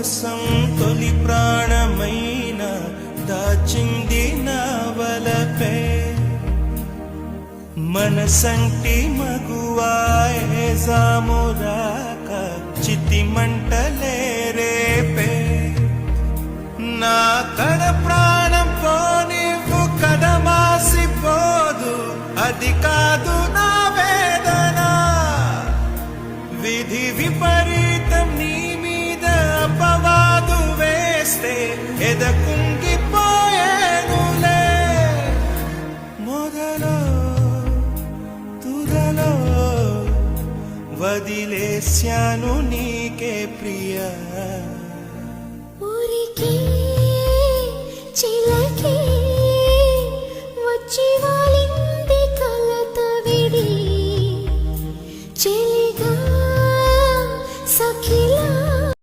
కోసం తొలి ప్రాణమైన దాచింది నా వలపే మనసంటి మగువాయే జామురాక చితి మంటలే రేపే నా కడ ప్రాణం పోనివ్వు కడమాసిపోదు అది కాదు నా వేదన విధి విపరీతం నీ మీద అపవాదు వేస్తే ఎదకుంగిపోయేనులే మొదలో తుదలో వదిలేశాను నీకే ప్రియా ఊరికే చిల